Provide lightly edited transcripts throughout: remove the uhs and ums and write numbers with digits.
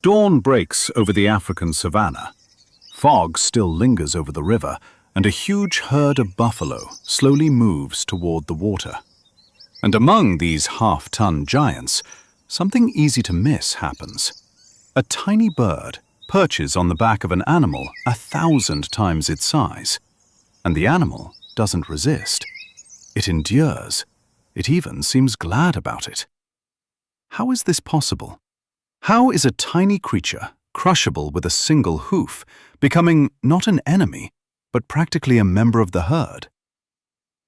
Dawn breaks over the African savanna. Fog still lingers over the river, and a huge herd of buffalo slowly moves toward the water. And among these half-ton giants, something easy to miss happens. A tiny bird perches on the back of an animal 1,000 times its size, and the animal doesn't resist. It endures. It even seems glad about it. How is this possible? How is a tiny creature, crushable with a single hoof, becoming not an enemy, but practically a member of the herd?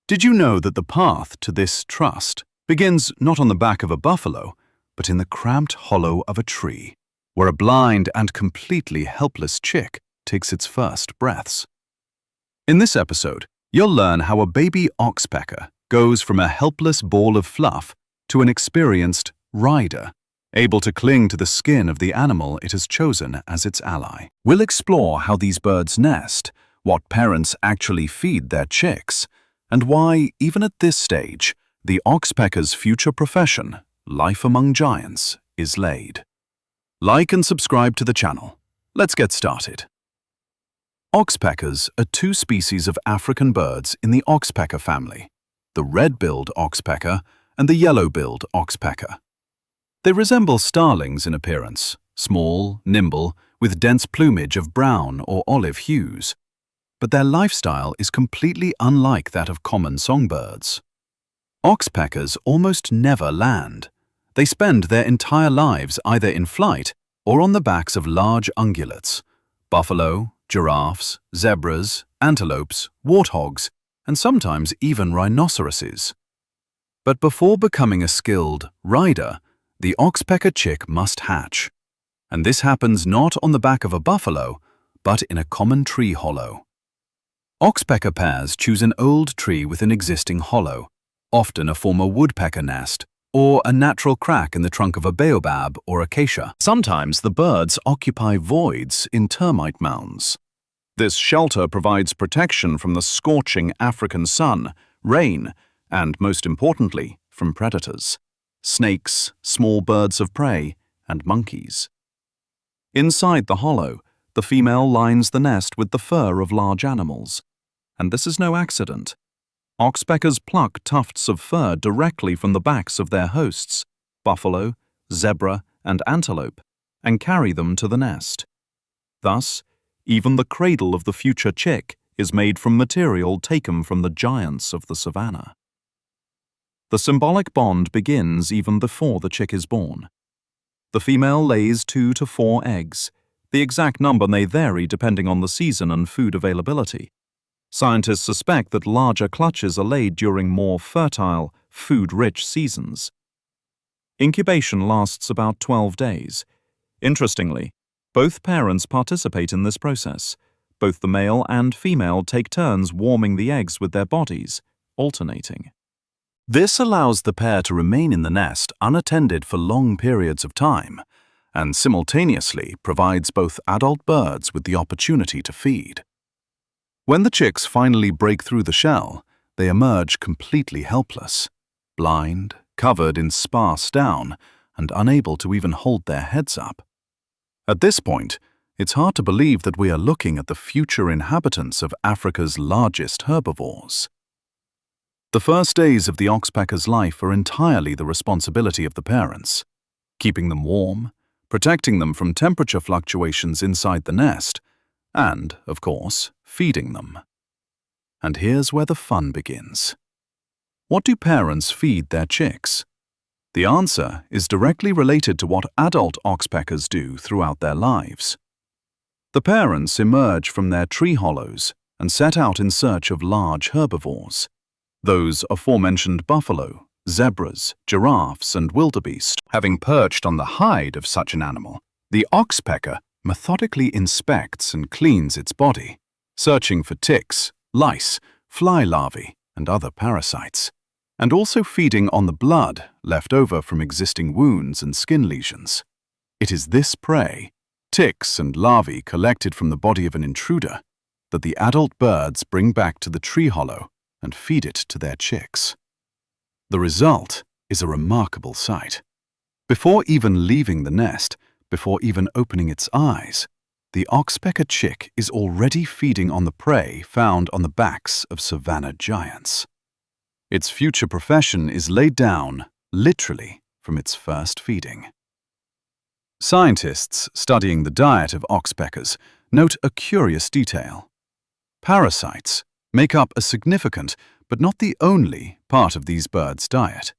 Did you know that the path to this trust begins not on the back of a buffalo, but in the cramped hollow of a tree, where a blind and completely helpless chick takes its first breaths? In this episode, you'll learn how a baby oxpecker goes from a helpless ball of fluff to an experienced rider, able to cling to the skin of the animal it has chosen as its ally. We'll explore how these birds nest, what parents actually feed their chicks, and why, even at this stage, the oxpecker's future profession, life among giants, is laid. Like and subscribe to the channel. Let's get started. Oxpeckers are two species of African birds in the oxpecker family, the red-billed oxpecker and the yellow-billed oxpecker. They resemble starlings in appearance, small, nimble, with dense plumage of brown or olive hues. But their lifestyle is completely unlike that of common songbirds. Oxpeckers almost never land. They spend their entire lives either in flight or on the backs of large ungulates, buffalo, giraffes, zebras, antelopes, warthogs, and sometimes even rhinoceroses. But before becoming a skilled rider, the oxpecker chick must hatch. And this happens not on the back of a buffalo, but in a common tree hollow. Oxpecker pairs choose an old tree with an existing hollow, often a former woodpecker nest, or a natural crack in the trunk of a baobab or acacia. Sometimes the birds occupy voids in termite mounds. This shelter provides protection from the scorching African sun, rain, and, most importantly, from predators: snakes, small birds of prey, and monkeys. Inside the hollow, the female lines the nest with the fur of large animals. And this is no accident. Oxpeckers pluck tufts of fur directly from the backs of their hosts, buffalo, zebra, and antelope, and carry them to the nest. Thus, even the cradle of the future chick is made from material taken from the giants of the savanna. The symbolic bond begins even before the chick is born. The female lays 2 to 4 eggs. The exact number may vary depending on the season and food availability. Scientists suspect that larger clutches are laid during more fertile, food-rich seasons. Incubation lasts about 12 days. Interestingly, both parents participate in this process. Both the male and female take turns warming the eggs with their bodies, alternating. This allows the pair to remain in the nest unattended for long periods of time, and simultaneously provides both adult birds with the opportunity to feed. When the chicks finally break through the shell, they emerge completely helpless, blind, covered in sparse down, and unable to even hold their heads up. At this point, it's hard to believe that we are looking at the future inhabitants of Africa's largest herbivores. The first days of the oxpecker's life are entirely the responsibility of the parents, keeping them warm, protecting them from temperature fluctuations inside the nest, and, of course, feeding them. And here's where the fun begins. What do parents feed their chicks? The answer is directly related to what adult oxpeckers do throughout their lives. The parents emerge from their tree hollows and set out in search of large herbivores. Those aforementioned buffalo, zebras, giraffes, and wildebeest. Having perched on the hide of such an animal, the oxpecker methodically inspects and cleans its body, searching for ticks, lice, fly larvae, and other parasites, and also feeding on the blood left over from existing wounds and skin lesions. It is this prey, ticks and larvae collected from the body of an intruder, that the adult birds bring back to the tree hollow and feed it to their chicks. The result is a remarkable sight. Before even leaving the nest, Before even opening its eyes, the oxpecker chick is already feeding on the prey found on the backs of savanna giants. Its future profession is laid down, literally, from its first feeding. Scientists studying the diet of oxpeckers note a curious detail. Parasites make up a significant, but not the only, part of these birds' diet.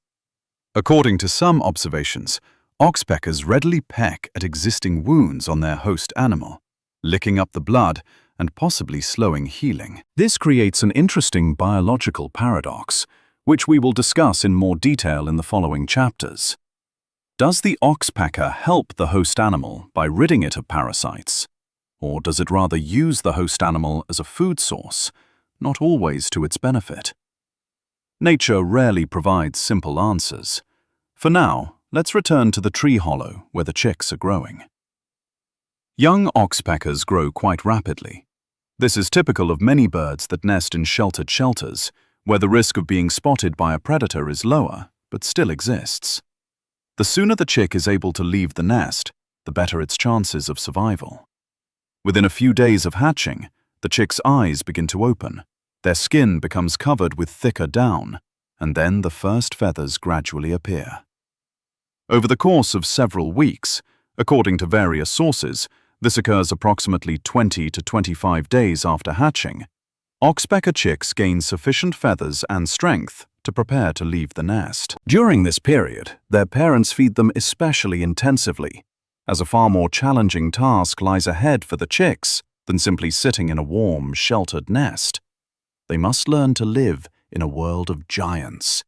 According to some observations, oxpeckers readily peck at existing wounds on their host animal, licking up the blood and possibly slowing healing. This creates an interesting biological paradox, which we will discuss in more detail in the following chapters. Does the oxpecker help the host animal by ridding it of parasites? Or does it rather use the host animal as a food source, not always to its benefit? Nature rarely provides simple answers. For now, let's return to the tree hollow where the chicks are growing. Young oxpeckers grow quite rapidly. This is typical of many birds that nest in sheltered shelters, where the risk of being spotted by a predator is lower, but still exists. The sooner the chick is able to leave the nest, the better its chances of survival. Within a few days of hatching, the chick's eyes begin to open, their skin becomes covered with thicker down, and then the first feathers gradually appear. Over the course of several weeks, according to various sources, this occurs approximately 20 to 25 days after hatching, oxpecker chicks gain sufficient feathers and strength to prepare to leave the nest. During this period, their parents feed them especially intensively, as a far more challenging task lies ahead for the chicks than simply sitting in a warm, sheltered nest. They must learn to live in a world of giants,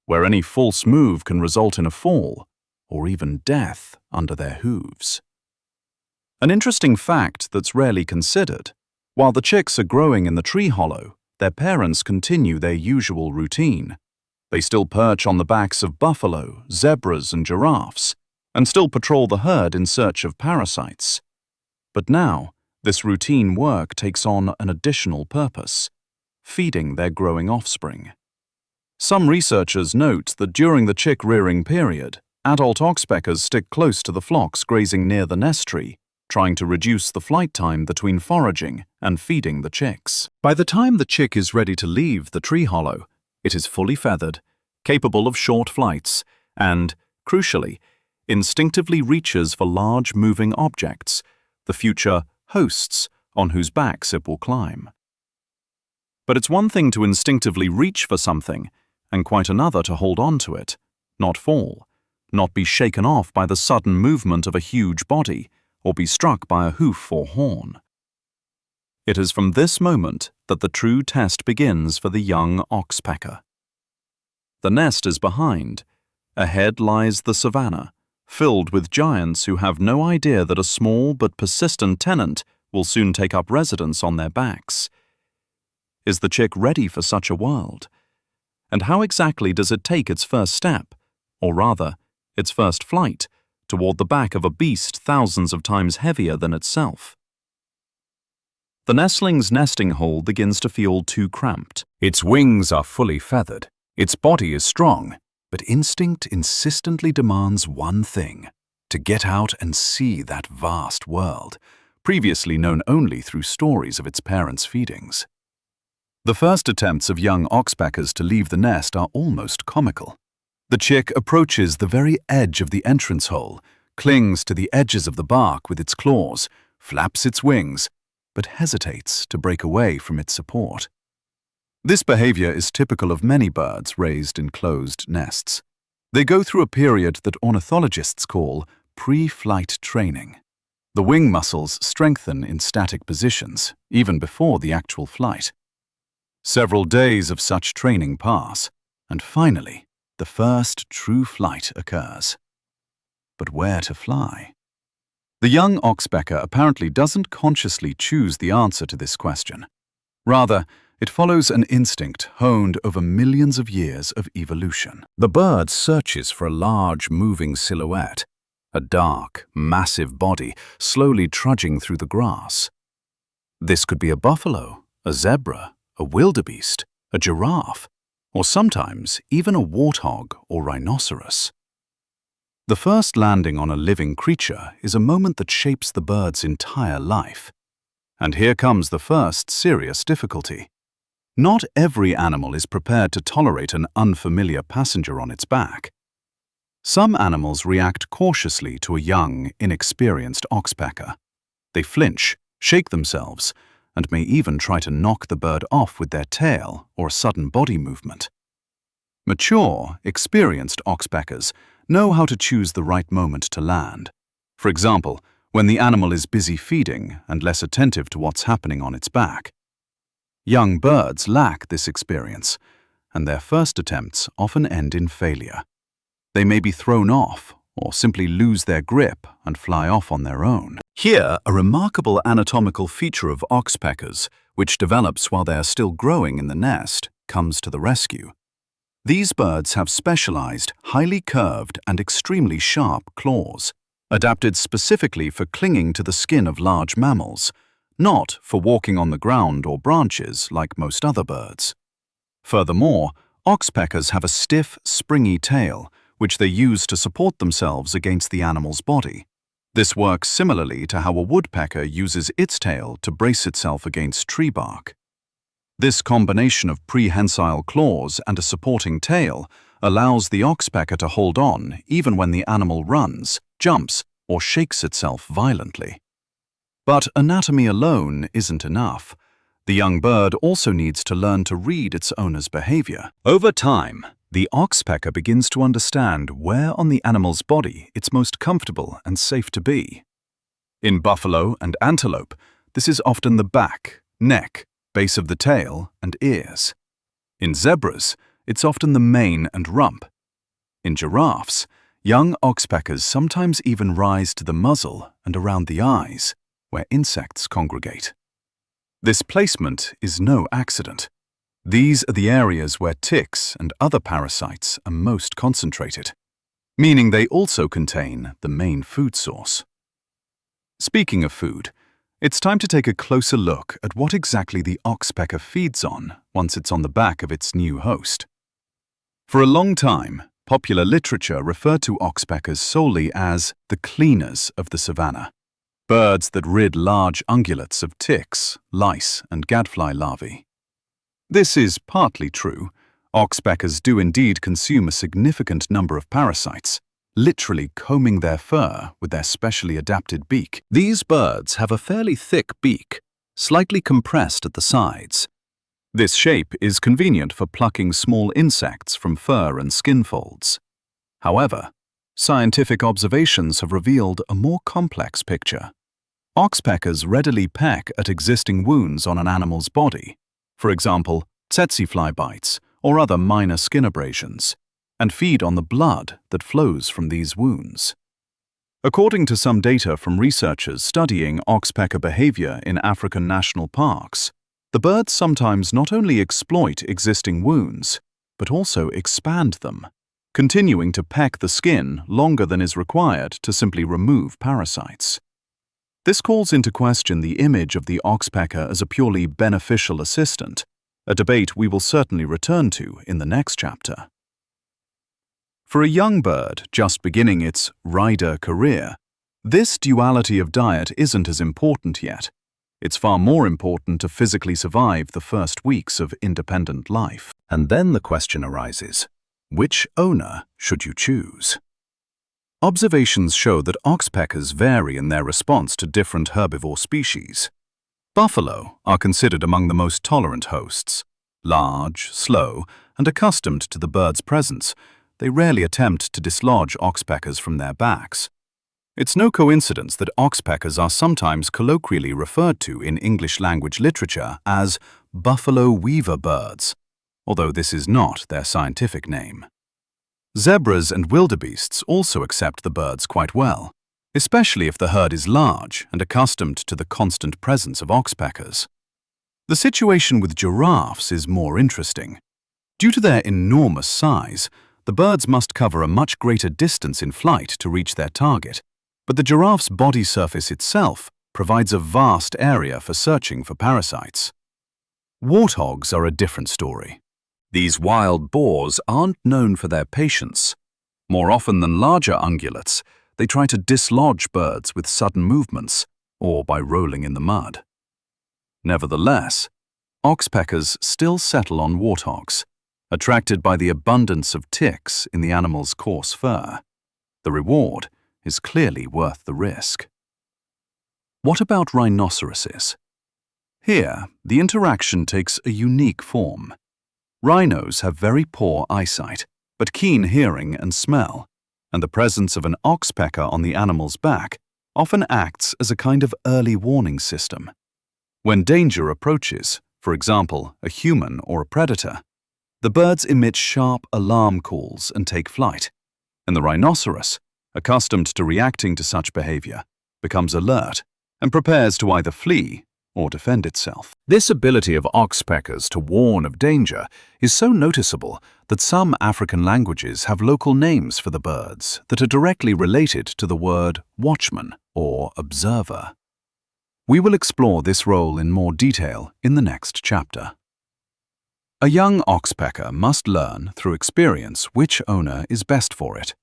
where any false move can result in a fall, or even death under their hooves. An interesting fact that's rarely considered: while the chicks are growing in the tree hollow, their parents continue their usual routine. They still perch on the backs of buffalo, zebras, and giraffes, and still patrol the herd in search of parasites. But now, this routine work takes on an additional purpose: feeding their growing offspring. Some researchers note that during the chick rearing period, adult oxpeckers stick close to the flocks grazing near the nest tree, trying to reduce the flight time between foraging and feeding the chicks. By the time the chick is ready to leave the tree hollow, it is fully feathered, capable of short flights, and, crucially, instinctively reaches for large moving objects, the future hosts on whose backs it will climb. But it's one thing to instinctively reach for something, and quite another to hold on to it, not fall, not be shaken off by the sudden movement of a huge body, or be struck by a hoof or horn. It is from this moment that the true test begins for the young oxpecker. The nest is behind. Ahead lies the savanna, filled with giants who have no idea that a small but persistent tenant will soon take up residence on their backs. Is the chick ready for such a world? And how exactly does it take its first step, or rather, its first flight, toward the back of a beast thousands of times heavier than itself? The nestling's nesting hole begins to feel too cramped. Its wings are fully feathered, its body is strong, but instinct insistently demands one thing: to get out and see that vast world, previously known only through stories of its parents' feedings. The first attempts of young oxpeckers to leave the nest are almost comical. The chick approaches the very edge of the entrance hole, clings to the edges of the bark with its claws, flaps its wings, but hesitates to break away from its support. This behavior is typical of many birds raised in closed nests. They go through a period that ornithologists call pre-flight training. The wing muscles strengthen in static positions, even before the actual flight. Several days of such training pass, and finally, the first true flight occurs. But where to fly? The young oxpecker apparently doesn't consciously choose the answer to this question. Rather, it follows an instinct honed over millions of years of evolution. The bird searches for a large, moving silhouette, a dark, massive body slowly trudging through the grass. This could be a buffalo, a zebra, a wildebeest, a giraffe, or sometimes even a warthog or rhinoceros. The first landing on a living creature is a moment that shapes the bird's entire life. And here comes the first serious difficulty. Not every animal is prepared to tolerate an unfamiliar passenger on its back. Some animals react cautiously to a young, inexperienced oxpecker. They flinch, shake themselves, and may even try to knock the bird off with their tail or a sudden body movement. Mature, experienced oxpeckers know how to choose the right moment to land. For example, when the animal is busy feeding and less attentive to what's happening on its back. Young birds lack this experience, and their first attempts often end in failure. They may be thrown off or simply lose their grip and fly off on their own. Here, a remarkable anatomical feature of oxpeckers, which develops while they are still growing in the nest, comes to the rescue. These birds have specialized, highly curved and extremely sharp claws, adapted specifically for clinging to the skin of large mammals, not for walking on the ground or branches like most other birds. Furthermore, oxpeckers have a stiff, springy tail, which they use to support themselves against the animal's body. This works similarly to how a woodpecker uses its tail to brace itself against tree bark. This combination of prehensile claws and a supporting tail allows the oxpecker to hold on even when the animal runs, jumps, or shakes itself violently. But anatomy alone isn't enough. The young bird also needs to learn to read its owner's behavior. Over time, the oxpecker begins to understand where on the animal's body it's most comfortable and safe to be. In buffalo and antelope, this is often the back, neck, base of the tail, and ears. In zebras, it's often the mane and rump. In giraffes, young oxpeckers sometimes even rise to the muzzle and around the eyes, where insects congregate. This placement is no accident. These are the areas where ticks and other parasites are most concentrated, meaning they also contain the main food source. Speaking of food, it's time to take a closer look at what exactly the oxpecker feeds on once it's on the back of its new host. For a long time, popular literature referred to oxpeckers solely as the cleaners of the savanna, birds that rid large ungulates of ticks, lice, and gadfly larvae. This is partly true. Oxpeckers do indeed consume a significant number of parasites, literally combing their fur with their specially adapted beak. These birds have a fairly thick beak, slightly compressed at the sides. This shape is convenient for plucking small insects from fur and skin folds. However, scientific observations have revealed a more complex picture. Oxpeckers readily peck at existing wounds on an animal's body, for example, tsetse fly bites or other minor skin abrasions, and feed on the blood that flows from these wounds. According to some data from researchers studying oxpecker behavior in African national parks, the birds sometimes not only exploit existing wounds, but also expand them, continuing to peck the skin longer than is required to simply remove parasites. This calls into question the image of the oxpecker as a purely beneficial assistant, a debate we will certainly return to in the next chapter. For a young bird just beginning its rider career, this duality of diet isn't as important yet. It's far more important to physically survive the first weeks of independent life. And then the question arises, which owner should you choose? Observations show that oxpeckers vary in their response to different herbivore species. Buffalo are considered among the most tolerant hosts. Large, slow, and accustomed to the bird's presence, they rarely attempt to dislodge oxpeckers from their backs. It's no coincidence that oxpeckers are sometimes colloquially referred to in English language literature as buffalo weaver birds, although this is not their scientific name. Zebras and wildebeests also accept the birds quite well, especially if the herd is large and accustomed to the constant presence of oxpeckers. The situation with giraffes is more interesting. Due to their enormous size, the birds must cover a much greater distance in flight to reach their target, but the giraffe's body surface itself provides a vast area for searching for parasites. Warthogs are a different story. These wild boars aren't known for their patience. More often than larger ungulates, they try to dislodge birds with sudden movements or by rolling in the mud. Nevertheless, oxpeckers still settle on warthogs, attracted by the abundance of ticks in the animal's coarse fur. The reward is clearly worth the risk. What about rhinoceroses? Here, the interaction takes a unique form. Rhinos have very poor eyesight, but keen hearing and smell, and the presence of an oxpecker on the animal's back often acts as a kind of early warning system. When danger approaches, for example, a human or a predator, the birds emit sharp alarm calls and take flight, and the rhinoceros, accustomed to reacting to such behavior, becomes alert and prepares to either flee or defend itself. This ability of oxpeckers to warn of danger is so noticeable that some African languages have local names for the birds that are directly related to the word watchman or observer. We will explore this role in more detail in the next chapter. A young oxpecker must learn through experience which owner is best for it.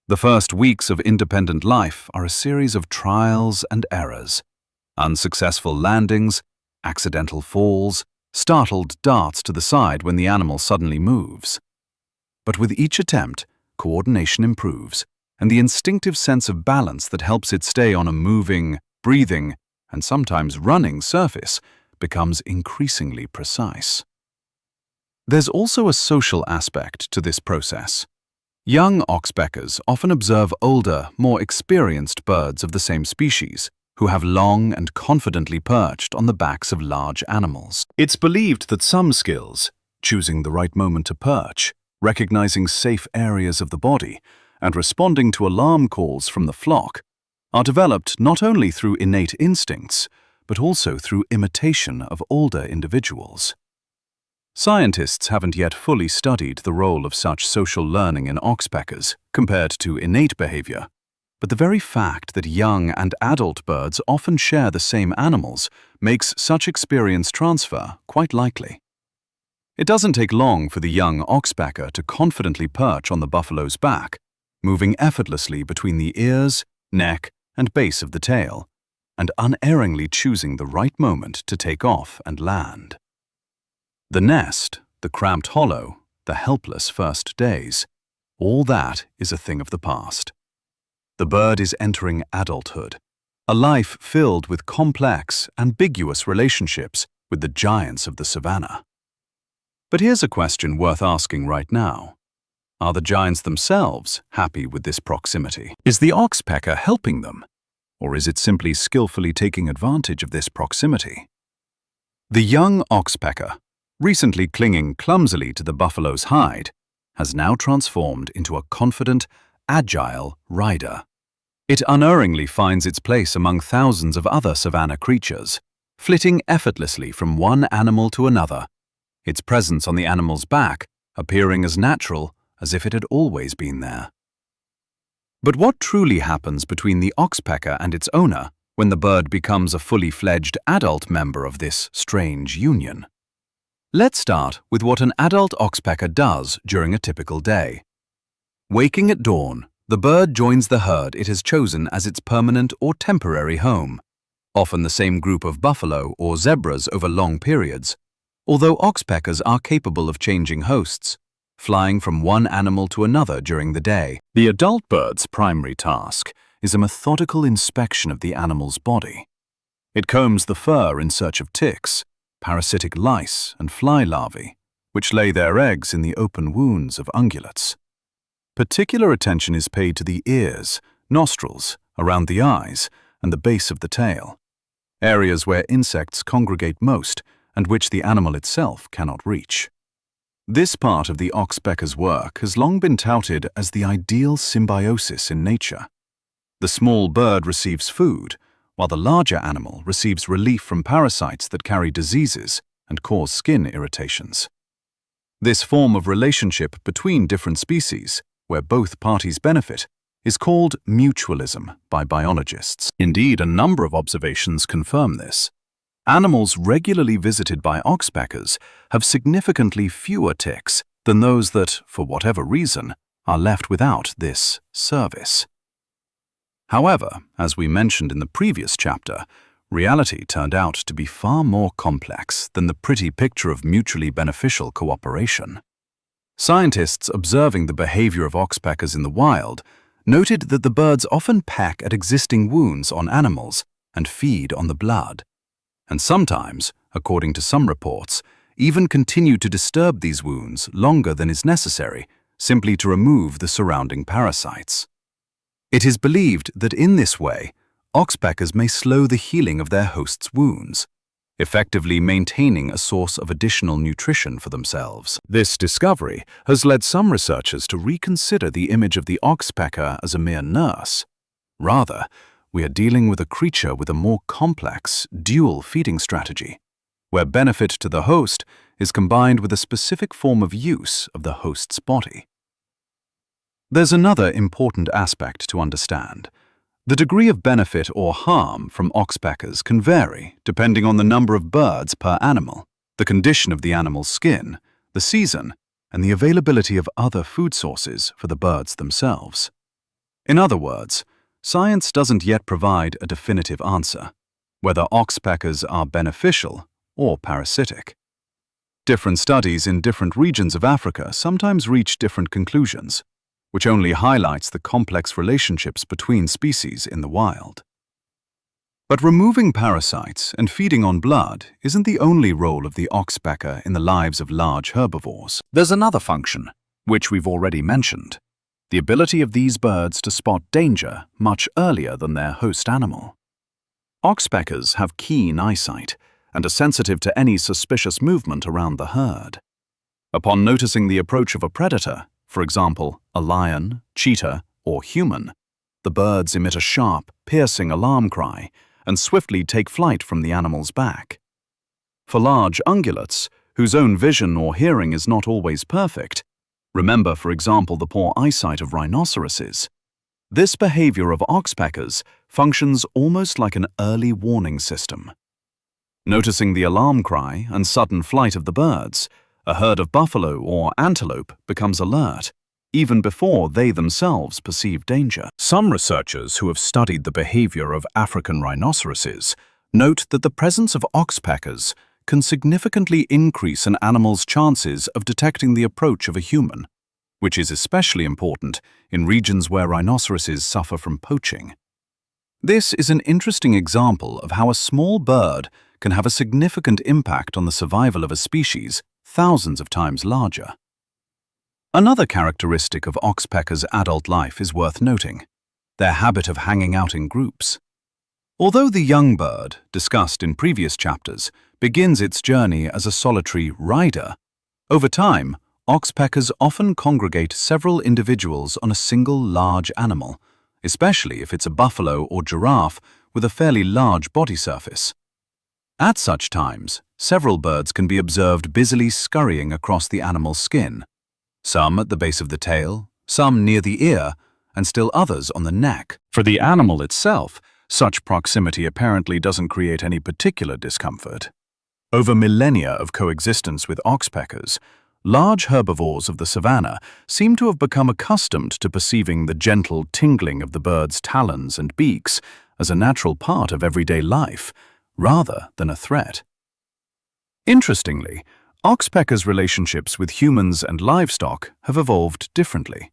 The first weeks of independent life are a series of trials and errors. Unsuccessful landings, accidental falls, startled darts to the side when the animal suddenly moves. But with each attempt, coordination improves, and the instinctive sense of balance that helps it stay on a moving, breathing, and sometimes running surface becomes increasingly precise. There's also a social aspect to this process. Young oxpeckers often observe older, more experienced birds of the same species, who have long and confidently perched on the backs of large animals. It's believed that some skills, choosing the right moment to perch, recognizing safe areas of the body, and responding to alarm calls from the flock, are developed not only through innate instincts, but also through imitation of older individuals. Scientists haven't yet fully studied the role of such social learning in oxpeckers compared to innate behavior, but the very fact that young and adult birds often share the same animals makes such experience transfer quite likely. It doesn't take long for the young oxpecker to confidently perch on the buffalo's back, moving effortlessly between the ears, neck, and base of the tail, and unerringly choosing the right moment to take off and land. The nest, the cramped hollow, the helpless first days, all that is a thing of the past. The bird is entering adulthood, a life filled with complex, ambiguous relationships with the giants of the savannah. But here's a question worth asking right now. Are the giants themselves happy with this proximity? Is the oxpecker helping them? Or is it simply skillfully taking advantage of this proximity? The young oxpecker, recently clinging clumsily to the buffalo's hide, has now transformed into a confident, agile rider. It unerringly finds its place among thousands of other savanna creatures, flitting effortlessly from one animal to another, its presence on the animal's back appearing as natural as if it had always been there. But what truly happens between the oxpecker and its owner when the bird becomes a fully fledged adult member of this strange union? Let's start with what an adult oxpecker does during a typical day. Waking at dawn, the bird joins the herd it has chosen as its permanent or temporary home, often the same group of buffalo or zebras over long periods, although oxpeckers are capable of changing hosts, flying from one animal to another during the day. The adult bird's primary task is a methodical inspection of the animal's body. It combs the fur in search of ticks, parasitic lice, and fly larvae, which lay their eggs in the open wounds of ungulates. Particular attention is paid to the ears, nostrils, around the eyes, and the base of the tail, areas where insects congregate most and which the animal itself cannot reach. This part of the oxpecker's work has long been touted as the ideal symbiosis in nature. The small bird receives food, while the larger animal receives relief from parasites that carry diseases and cause skin irritations. This form of relationship between different species, where both parties benefit, is called mutualism by biologists. Indeed, a number of observations confirm this. Animals regularly visited by oxpeckers have significantly fewer ticks than those that, for whatever reason, are left without this service. However, as we mentioned in the previous chapter, reality turned out to be far more complex than the pretty picture of mutually beneficial cooperation. Scientists observing the behavior of oxpeckers in the wild noted that the birds often peck at existing wounds on animals and feed on the blood, and sometimes, according to some reports, even continue to disturb these wounds longer than is necessary, simply to remove the surrounding parasites. It is believed that in this way, oxpeckers may slow the healing of their host's wounds, effectively maintaining a source of additional nutrition for themselves. This discovery has led some researchers to reconsider the image of the oxpecker as a mere nurse. Rather, we are dealing with a creature with a more complex, dual feeding strategy, where benefit to the host is combined with a specific form of use of the host's body. There's another important aspect to understand. The degree of benefit or harm from oxpeckers can vary depending on the number of birds per animal, the condition of the animal's skin, the season, and the availability of other food sources for the birds themselves. In other words, science doesn't yet provide a definitive answer, whether oxpeckers are beneficial or parasitic. Different studies in different regions of Africa sometimes reach different conclusions, which only highlights the complex relationships between species in the wild. But removing parasites and feeding on blood isn't the only role of the oxpecker in the lives of large herbivores. There's another function, which we've already mentioned: the ability of these birds to spot danger much earlier than their host animal. Oxpeckers have keen eyesight and are sensitive to any suspicious movement around the herd. Upon noticing the approach of a predator, for example, a lion, cheetah, or human, the birds emit a sharp, piercing alarm cry and swiftly take flight from the animal's back. For large ungulates, whose own vision or hearing is not always perfect, remember, for example, the poor eyesight of rhinoceroses, this behavior of oxpeckers functions almost like an early warning system. Noticing the alarm cry and sudden flight of the birds, a herd of buffalo or antelope becomes alert, even before they themselves perceive danger. Some researchers who have studied the behavior of African rhinoceroses note that the presence of oxpeckers can significantly increase an animal's chances of detecting the approach of a human, which is especially important in regions where rhinoceroses suffer from poaching. This is an interesting example of how a small bird can have a significant impact on the survival of a species thousands of times larger. Another characteristic of oxpeckers' adult life is worth noting: their habit of hanging out in groups. Although the young bird, discussed in previous chapters, begins its journey as a solitary rider, over time, oxpeckers often congregate several individuals on a single large animal, especially if it's a buffalo or giraffe with a fairly large body surface. At such times, several birds can be observed busily scurrying across the animal's skin, some at the base of the tail, some near the ear, and still others on the neck. For the animal itself, such proximity apparently doesn't create any particular discomfort. Over millennia of coexistence with oxpeckers, large herbivores of the savanna seem to have become accustomed to perceiving the gentle tingling of the bird's talons and beaks as a natural part of everyday life, rather than a threat. Interestingly, oxpeckers' relationships with humans and livestock have evolved differently.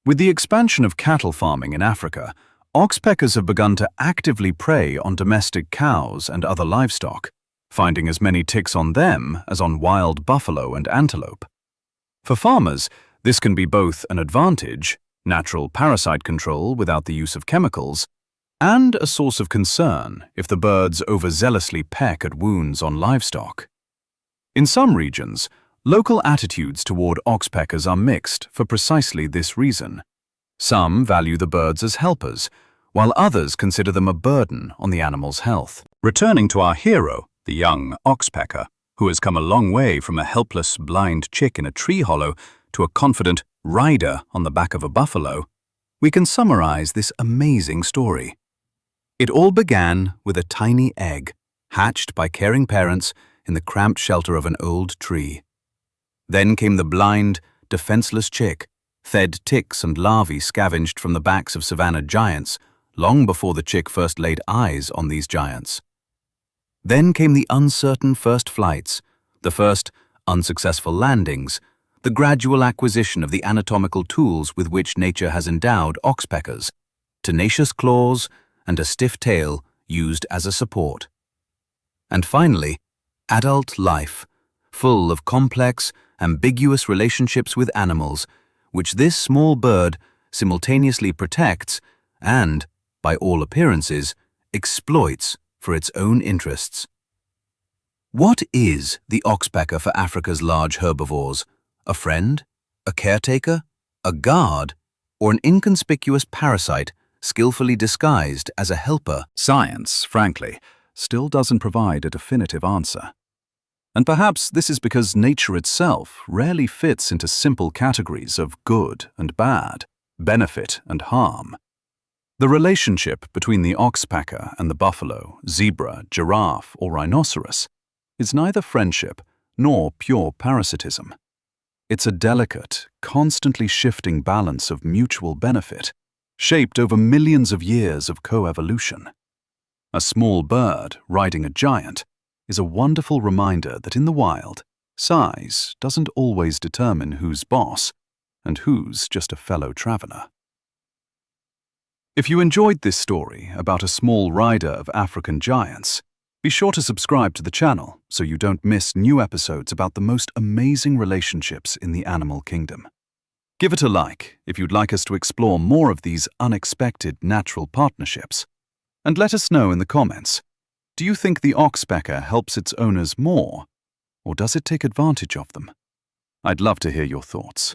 With the expansion of cattle farming in Africa, oxpeckers have begun to actively prey on domestic cows and other livestock, finding as many ticks on them as on wild buffalo and antelope. For farmers, this can be both an advantage, natural parasite control without the use of chemicals, and a source of concern if the birds overzealously peck at wounds on livestock. In some regions, local attitudes toward oxpeckers are mixed for precisely this reason. Some value the birds as helpers, while others consider them a burden on the animal's health. Returning to our hero, the young oxpecker, who has come a long way from a helpless, blind chick in a tree hollow to a confident rider on the back of a buffalo, we can summarize this amazing story. It all began with a tiny egg, hatched by caring parents in the cramped shelter of an old tree. Then came the blind, defenseless chick, fed ticks and larvae scavenged from the backs of savanna giants long before the chick first laid eyes on these giants. Then came the uncertain first flights, the first unsuccessful landings, the gradual acquisition of the anatomical tools with which nature has endowed oxpeckers, tenacious claws and a stiff tail used as a support. And finally, adult life, full of complex, ambiguous relationships with animals, which this small bird simultaneously protects and, by all appearances, exploits for its own interests. What is the oxpecker for Africa's large herbivores? A friend? A caretaker? A guard? Or an inconspicuous parasite skillfully disguised as a helper? Science, frankly, still doesn't provide a definitive answer. And perhaps this is because nature itself rarely fits into simple categories of good and bad, benefit and harm. The relationship between the oxpecker and the buffalo, zebra, giraffe, or rhinoceros is neither friendship nor pure parasitism. It's a delicate, constantly shifting balance of mutual benefit, shaped over millions of years of coevolution. A small bird riding a giant is a wonderful reminder that in the wild, size doesn't always determine who's boss and who's just a fellow traveler. If you enjoyed this story about a small rider of African giants, be sure to subscribe to the channel so you don't miss new episodes about the most amazing relationships in the animal kingdom. Give it a like if you'd like us to explore more of these unexpected natural partnerships. And let us know in the comments, do you think the oxpecker helps its owners more, or does it take advantage of them? I'd love to hear your thoughts.